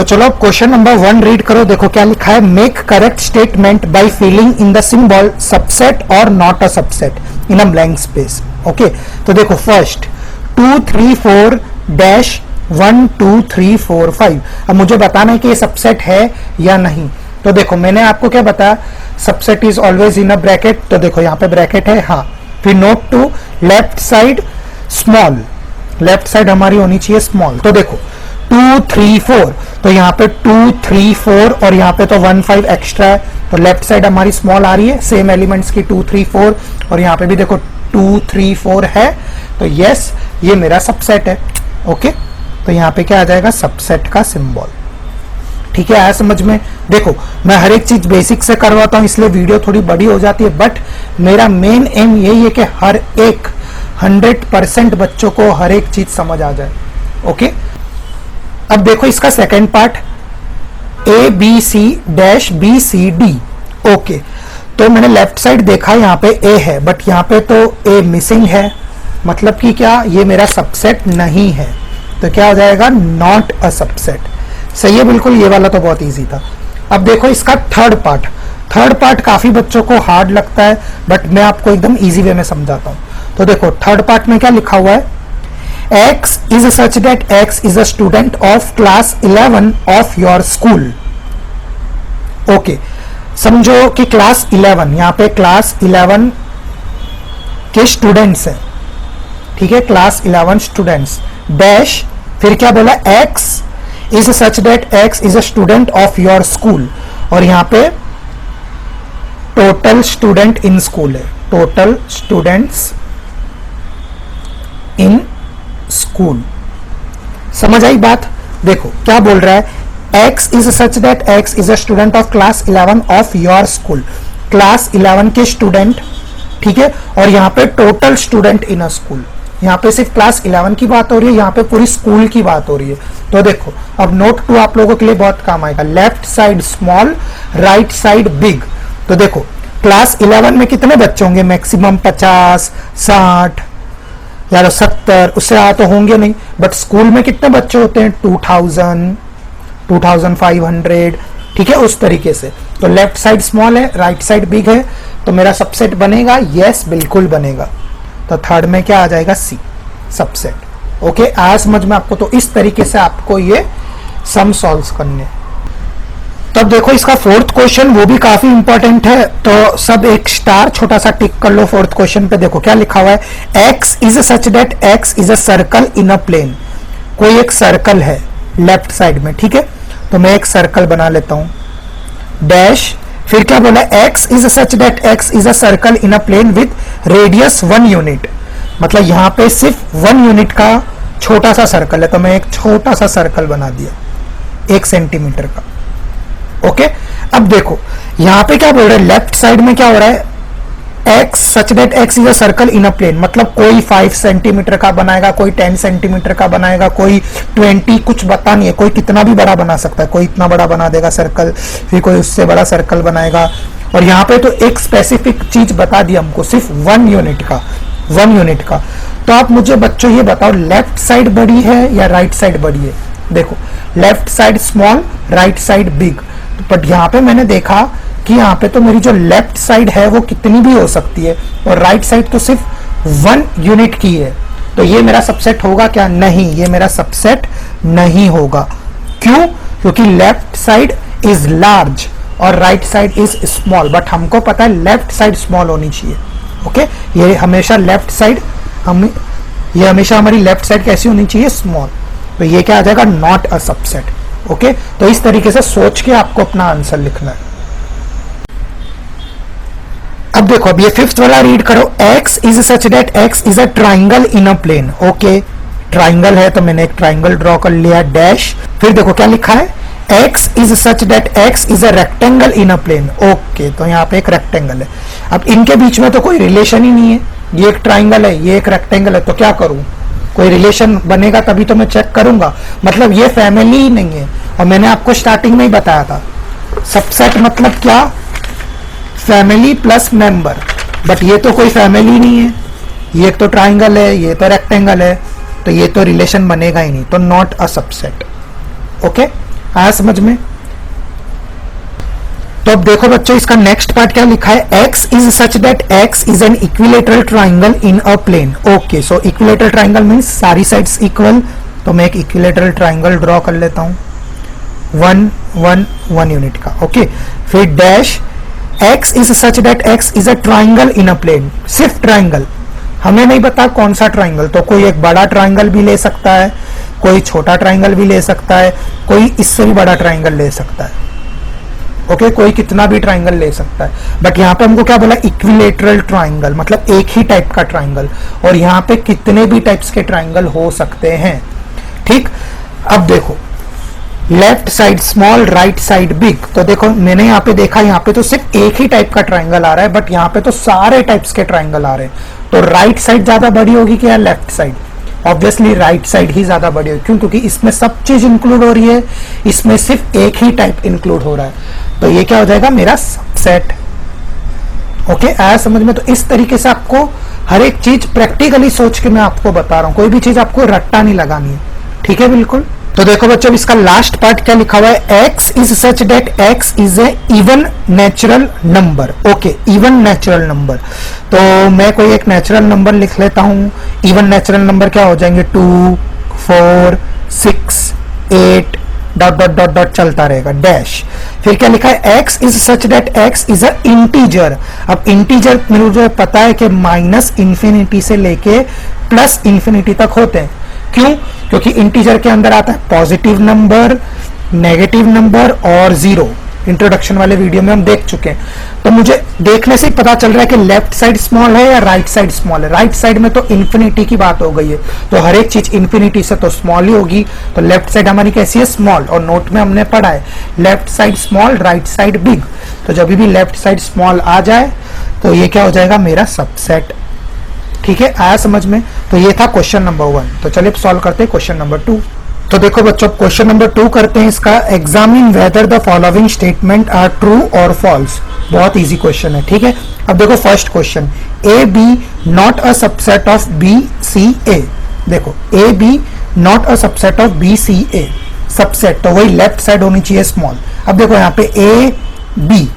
तो चलो अब क्वेश्चन नंबर 1 रीड करो। देखो क्या लिखा है, make correct statement by filling in the symbol subset और not a subset in a blank space. Okay, तो देखो फर्स्ट 2 3 4 डैश 1 2 3 4 5। अब मुझे बताना है कि ये सबसेट है या नहीं। तो देखो मैंने आपको क्या बताया, subset is always in a bracket. तो देखो यहाँ पे ब्रैकेट है, हाँ। फिर note to left side small, left side हमारी होनी चाहिए स्मॉल। तो देखो 2 3 4, तो यहाँ पे 2 3 4 और यहाँ पे तो 1 5 एक्स्ट्रा है, तो लेफ्ट साइड हमारी स्मॉल आ रही है, सेम एलिमेंट्स की 2 3 4, और यहाँ पे भी देखो 2 3 4 है। तो यस, ये मेरा सबसेट है। ओके, तो यहाँ पे क्या आ जाएगा, सबसेट का सिंबल। ठीक है, आया समझ में। देखो मैं हर एक चीज बेसिक से करवाता हूँ, इसलिए वीडियो थोड़ी बड़ी हो जाती है, बट मेरा मेन एम यही है कि हर एक 100% बच्चों को हर एक चीज समझ आ जाए। ओके, अब देखो इसका second part, A B C dash B C D. Okay, तो मैंने लेफ्ट साइड देखा, यहाँ पे ए है, बट यहाँ पे तो ए मिसिंग है, मतलब कि क्या, ये मेरा सबसेट नहीं है। तो क्या हो जाएगा, नॉट अ सबसेट। सही है बिल्कुल, ये वाला तो बहुत इजी था। अब देखो इसका थर्ड पार्ट, थर्ड पार्ट काफी बच्चों को हार्ड लगता है, बट मैं आपको एकदम इजी वे में समझाता हूं। तो देखो थर्ड पार्ट में क्या लिखा हुआ है, X is such that X is a student of class 11 of your school. Okay, समझो कि क्लास 11, यहाँ पे क्लास 11 के स्टूडेंट्स हैं। ठीक है, क्लास 11 स्टूडेंट्स डैश, फिर क्या बोला, X is such that X is a student of your school, और यहाँ पे टोटल स्टूडेंट इन स्कूल है, टोटल स्टूडेंट्स इन स्कूल। समझ आई बात। देखो क्या बोल रहा है, X is such that X is a student of class 11 of your school, class 11 के स्टूडेंट। ठीक है, और यहाँ पे total student in a school, यहाँ पे सिर्फ क्लास 11 की बात हो रही है, यहाँ पे पूरी स्कूल की बात हो रही है। तो देखो अब नोट 2 आप लोगों के लिए बहुत काम आएगा, left side small, right side big. तो देखो क्लास 11 में कितने बच्चे होंगे, मैक्सिमम 50 60 या 70, उससे ज़्यादा तो होंगे नहीं, बट स्कूल में कितने बच्चे होते हैं, 2000 2500। ठीक है, उस तरीके से। तो लेफ्ट साइड स्मॉल है, राइट साइड बिग है, तो मेरा सबसेट बनेगा, यस बिल्कुल बनेगा। तो थर्ड में क्या आ जाएगा, सी, सबसेट। ओके, आया समझ में आपको। तो इस तरीके से आपको ये सम सॉल्व करने। तब देखो इसका फोर्थ क्वेश्चन, वो भी काफी इंपॉर्टेंट है, तो सब एक स्टार छोटा सा टिक कर लो फोर्थ क्वेश्चन पे। देखो क्या लिखा हुआ है, X is such that X is a circle in a plane। कोई एक सर्कल है लेफ्ट साइड में। ठीक है, तो मैं एक सर्कल बना लेता हूं, डैश, फिर क्या बोला, X is such that X is a circle in a plane with radius 1 unit। मतलब यहाँ पे सिर्फ 1 यूनिट का छोटा सा सर्कल है, तो मैं एक छोटा सा सर्कल बना दिया 1 सेंटीमीटर का। ओके, अब देखो यहाँ पे क्या बोल रहे हैं, लेफ्ट साइड में क्या हो रहा है, X such that X is a circle in a plane. मतलब कोई 5 सेंटीमीटर का बनाएगा, कोई 10 सेंटीमीटर का बनाएगा, कोई 20, कुछ बता नहीं है, कोई कितना भी बड़ा बना सकता है, कोई इतना बड़ा बना देगा सर्कल, फिर कोई उससे बड़ा सर्कल बनाएगा। और यहाँ पे तो एक स्पेसिफिक चीज बता दी हमको, सिर्फ 1 यूनिट का, 1 यूनिट का। तो आप मुझे बच्चों ये बताओ, लेफ्ट साइड बड़ी है या राइट साइड बड़ी है। देखो left side small, right side big, but यहाँ पे मैंने देखा कि यहाँ पे तो मेरी जो लेफ्ट साइड है वो कितनी भी हो सकती है, और राइट साइड तो सिर्फ 1 यूनिट की है। तो ये मेरा सबसेट होगा क्या, नहीं, ये मेरा सबसेट नहीं होगा। क्यों, क्योंकि लेफ्ट साइड इज लार्ज और right side is small, but हमको पता है लेफ्ट साइड स्मॉल होनी चाहिए। ओके, ये हमेशा लेफ्ट साइड, ये हमेशा हमारी लेफ्ट साइड कैसी होनी चाहिए, स्मॉल। तो ये क्या आ जाएगा, नॉट अ सबसेट। ओके, तो इस तरीके से सोच के आपको अपना आंसर लिखना है। अब देखो, अब ये फिफ्थ वाला रीड करो, X is such that X is a triangle in a plane। Okay, triangle है तो मैंने एक ट्राइंगल ड्रॉ कर लिया, डैश, फिर देखो क्या लिखा है, X is such that X is a rectangle in a plane। Okay, तो यहाँ पे एक रेक्टेंगल है। अब इनके बीच में तो कोई रिलेशन ही नहीं है, ये एक ट्राइंगल है, ये एक रेक्टेंगल है, तो क्या करूं, कोई रिलेशन बनेगा तभी तो मैं चेक करूंगा। मतलब ये फैमिली ही नहीं है, और मैंने आपको स्टार्टिंग में ही बताया था, सबसेट मतलब क्या, फैमिली प्लस मेंबर, बट ये तो कोई फैमिली नहीं है, ये एक तो ट्राइंगल है, ये तो रेक्टेंगल है, तो ये तो रिलेशन बनेगा ही नहीं, तो नॉट अ सबसेट। ओके, आया समझ में? तो अब देखो बच्चों इसका नेक्स्ट पार्ट क्या लिखा है, x is such that x is an equilateral triangle in a plane. Okay, so equilateral triangle means सारी साइड्स इक्वल, तो मैं एक इक्विलेटरल ट्राइंगल ड्रॉ कर लेता हूं 1 1 1 यूनिट का। ओके, फिर dash x is such that x is a triangle in a plane, सिर्फ ट्राइंगल, हमें नहीं पता कौन सा ट्राइंगल, तो कोई एक बड़ा ट्राइंगल भी ले सकता है, कोई छोटा ट्राइंगल भी ले सकता है, कोई इससे भी बड़ा ट्राइंगल ले सकता है। ओके, कोई कितना भी ट्राइंगल ले सकता है, बट यहाँ पे हमको क्या बोला, इक्विलेटरल ट्राइंगल, मतलब एक ही टाइप का ट्राइंगल, और यहाँ पे कितने भी टाइप्स के ट्राइंगल हो सकते हैं। ठीक, अब देखो left side small right side big, तो देखो मैंने यहाँ पे देखा, यहाँ पे तो सिर्फ एक ही टाइप का ट्राइंगल आ रहा है, बट यहाँ पे तो सारे टाइप्स के ट्राइंगल आ रहे हैं, तो राइट साइड ज्यादा बड़ी होगी क्या left side? Obviously right side ही ज्यादा बड़ी होगी, क्यों? क्योंकि इसमें सब चीज इंक्लूड हो रही है, इसमें सिर्फ एक ही टाइप इंक्लूड हो रहा है, तो ये क्या हो जाएगा मेरा सबसेट। ओके, आया समझ में? तो इस तरीके से आपको हर एक चीज प्रैक्टिकली सोच के मैं आपको बता रहा हूं, कोई भी चीज आपको रट्टा नहीं लगानी है। ठीक है, बिल्कुल। तो देखो बच्चों इसका लास्ट पार्ट क्या लिखा हुआ है, x is such that x is a even natural number. Okay, even natural number, तो मैं कोई एक नेचुरल नंबर लिख लेता हूं। इवन नेचुरल नंबर क्या हो जाएंगे, 2 4 6 8 डॉट डॉट डॉट डॉट चलता रहेगा, डैश। फिर क्या लिखा है, x is such that x is a integer. अब इंटीजर मुझे पता है कि माइनस इंफिनिटी से लेके प्लस इंफिनिटी तक होते हैं, क्यों? क्योंकि इंटीजर के अंदर आता है पॉजिटिव नंबर, नेगेटिव नंबर और जीरो। इंट्रोडक्शन वाले वीडियो में हम देख चुके हैं, तो मुझे देखने से ही पता चल रहा है कि लेफ्ट साइड स्मॉल है या राइट साइड स्मॉल है। राइट साइड में तो इंफिनिटी की बात हो गई है, तो हर एक चीज इंफिनिटी से तो स्मॉल ही होगी, तो लेफ्ट साइड हमारी कैसी है, स्मॉल। और नोट में हमने पढ़ा है left side small right side big, तो जब भी लेफ्ट साइड स्मॉल आ जाए तो ये क्या हो जाएगा, मेरा सबसेट। ठीक है, आया समझ में? तो ये था क्वेश्चन नंबर 1। तो चलिए सॉल्व करते हैं क्वेश्चन नंबर 2। तो देखो बच्चों क्वेश्चन नंबर 2 करते हैं इसका, examine whether the following statement are true और फॉल्स। बहुत इजी क्वेश्चन है। ठीक है, अब देखो first question, A B not a subset of B C A. देखो A B not a subset of B C A, subset तो वही लेफ्ट साइड होनी चाहिए स्मॉल। अब देखो यहाँ पे ए बी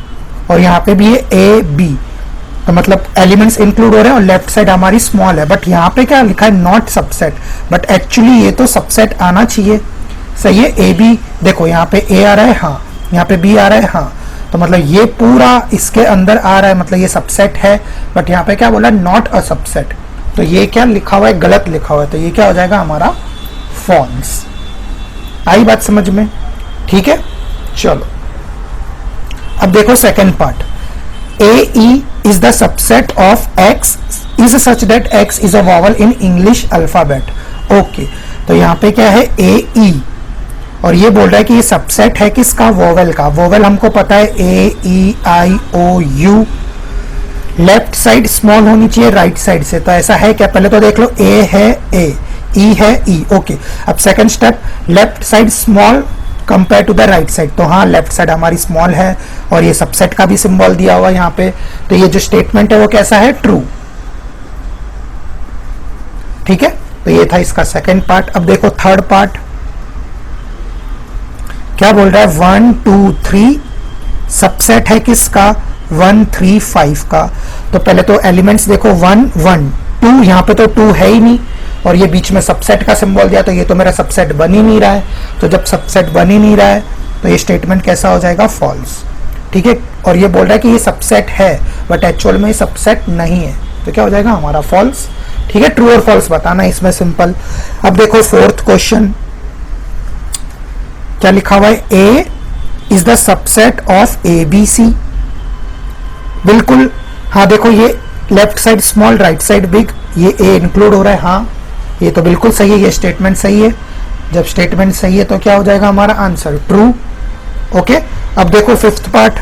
और यहाँ पे भी है ए बी, तो मतलब एलिमेंट्स इंक्लूड हो रहे हैं और लेफ्ट साइड हमारी स्मॉल है, बट यहाँ पे क्या लिखा है, नॉट सबसेट, बट एक्चुअली ये तो सबसेट आना चाहिए। सही है, ए बी, देखो यहाँ पे ए आ रहा है, हाँ, यहाँ पे बी आ रहा है, हाँ, तो मतलब ये पूरा इसके अंदर आ रहा है, मतलब ये सबसेट है, बट यहाँ पे क्या बोला, नॉट अ सबसेट, तो ये क्या लिखा हुआ है, गलत लिखा हुआ है, तो ये क्या हो जाएगा हमारा फॉल्स। आई बात समझ में? ठीक है, चलो अब देखो second part, AE is the subset of X is such that X is a vowel in English alphabet. Okay, तो यहाँ पे क्या है AE, और ये बोल रहा है कि ये सबसेट है किसका, वोवेल का। वोवेल हमको पता है A E I O U, left side small होनी चाहिए राइट साइड से, तो ऐसा है क्या, पहले तो देख लो, A है A, E है E। ओके, अब second step, left side small compare to the right side, तो हाँ लेफ्ट साइड हमारी स्मॉल है और ये सबसेट का भी सिंबल दिया हुआ यहाँ पे, तो ये जो स्टेटमेंट है वो कैसा है, ट्रू। ठीक है, तो ये था इसका सेकंड पार्ट। अब देखो थर्ड पार्ट क्या बोल रहा है, 1 2 3 सबसेट है किसका, 1 3 5 का। तो पहले तो एलिमेंट्स देखो 1 1 2, यहाँ पे तो 2 है ही नहीं और ये बीच में सबसेट का सिंबल दिया, तो ये तो मेरा सबसेट बन ही नहीं रहा है, तो जब सबसेट बन ही नहीं रहा है तो ये स्टेटमेंट कैसा हो जाएगा, फॉल्स। ठीक है, और ये बोल रहा है कि ये सबसेट है बट एक्चुअल में ये सबसेट नहीं है, तो क्या हो जाएगा हमारा फॉल्स। ठीक है, ट्रू और फॉल्स बताना इसमें सिंपल। अब देखो फोर्थ क्वेश्चन क्या लिखा हुआ है, A is the subset of A B C. बिल्कुल, हाँ देखो ये left side small right side big, ये ए इंक्लूड हो रहा है, हाँ ये तो बिल्कुल सही है, ये स्टेटमेंट सही है। जब स्टेटमेंट सही है तो क्या हो जाएगा हमारा आंसर, ट्रू। ओके, अब देखो फिफ्थ पार्ट,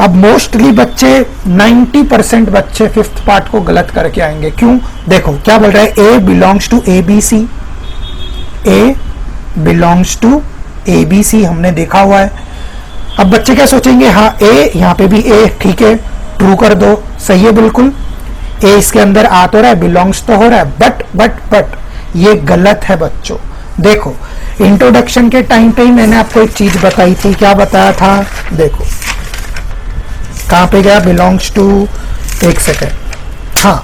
अब मोस्टली बच्चे 90% बच्चे फिफ्थ पार्ट को गलत करके आएंगे, क्यों? देखो क्या बोल रहा है, A belongs to A B C, A belongs to A B C हमने देखा हुआ है। अब बच्चे क्या सोचेंगे, हाँ ए, यहाँ पे भी ए, ठीक है ट्रू कर दो, सही है बिल्कुल, ए इसके अंदर आ तो रहा है, बिलोंग्स तो हो रहा है, बट ये गलत है बच्चों। देखो इंट्रोडक्शन के टाइम पे ही मैंने आपको एक चीज बताई थी, क्या बताया था, देखो कहां पे गया, बिलोंग्स टू, एक सेकेंड, हाँ,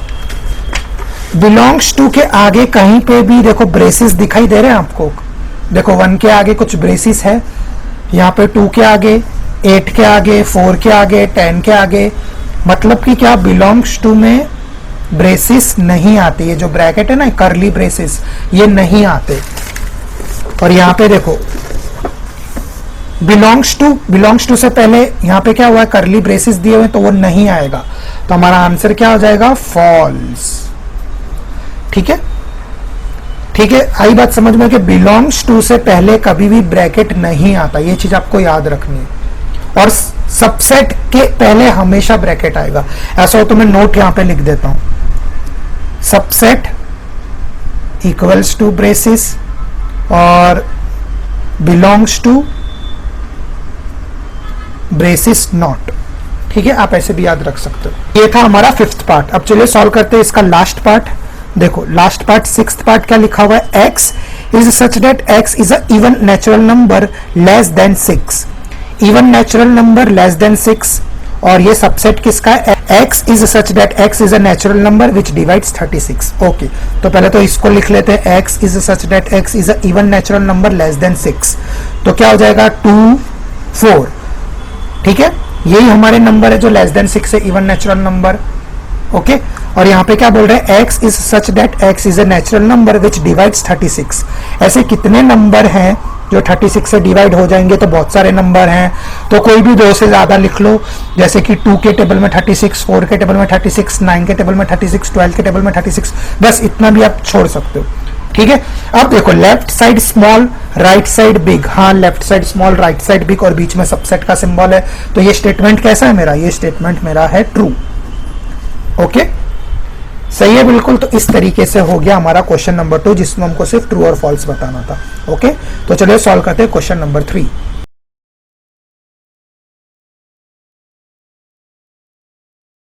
बिलोंग्स टू के आगे कहीं पे भी देखो ब्रेसिस दिखाई दे रहे हैं आपको, देखो 1 के आगे कुछ ब्रेसिस है, यहाँ पे 2 के आगे, 8 के आगे, 4 के आगे, 10 के आगे, मतलब कि क्या, बिलोंग्स टू में ब्रेसिस नहीं आते, ये जो ब्रैकेट है ना करली ब्रेसिस, ये नहीं आते। और यहाँ पे देखो बिलोंग्स टू से पहले यहाँ पे क्या हुआ है, करली ब्रेसिस दिए हुए, तो वो नहीं आएगा, तो हमारा आंसर क्या हो जाएगा, फॉल्स। ठीक है, ठीक है, आई बात समझ में कि बिलोंग्स टू से पहले कभी भी ब्रैकेट नहीं आता, ये चीज आपको याद रखनी है। और सबसेट के पहले हमेशा ब्रैकेट आएगा, ऐसा हो तो मैं नोट यहां पे लिख देता हूं, सबसेट इक्वल्स टू ब्रेसिस और बिलोंग्स टू ब्रेसिस नॉट। ठीक है, आप ऐसे भी याद रख सकते हो। ये था हमारा 5th पार्ट। अब चलिए सॉल्व करते हैं इसका लास्ट पार्ट। देखो लास्ट पार्ट 6th पार्ट क्या लिखा हुआ है, x is such that x is a even natural number less than 6, even natural number less than 6, और ये सबसेट किसका है, x is such that x is a natural number which divides 36। Okay, तो पहले तो इसको लिख लेते हैं, x is such that x is a even natural number less than 6, तो क्या हो जाएगा 2 4। ठीक है, यही हमारे नंबर है जो लेस देन 6 है, इवन नेचुरल नंबर। ओके, और यहाँ पे क्या बोल रहे हैं, x is such that x is a natural number which divides 36। ऐसे कितने नंबर हैं जो 36 से डिवाइड हो जाएंगे, तो बहुत सारे नंबर हैं, तो कोई भी 2 से ज्यादा लिख लो, जैसे कि 2 के टेबल में 36, 4 के टेबल में 36, 9 के टेबल में 36, 12 के टेबल में 36, बस इतना भी आप छोड़ सकते हो। ठीक है, अब देखो left side small right side big, हाँ left side small right side big और बीच में सबसेट का सिंबल है, तो ये स्टेटमेंट कैसा है मेरा, ये स्टेटमेंट मेरा है ट्रू। ओके, सही है बिल्कुल। तो इस तरीके से हो गया हमारा क्वेश्चन नंबर 2, जिसमें हमको सिर्फ ट्रू और फॉल्स बताना था। ओके, तो चलिए सॉल्व करते हैं क्वेश्चन नंबर 3।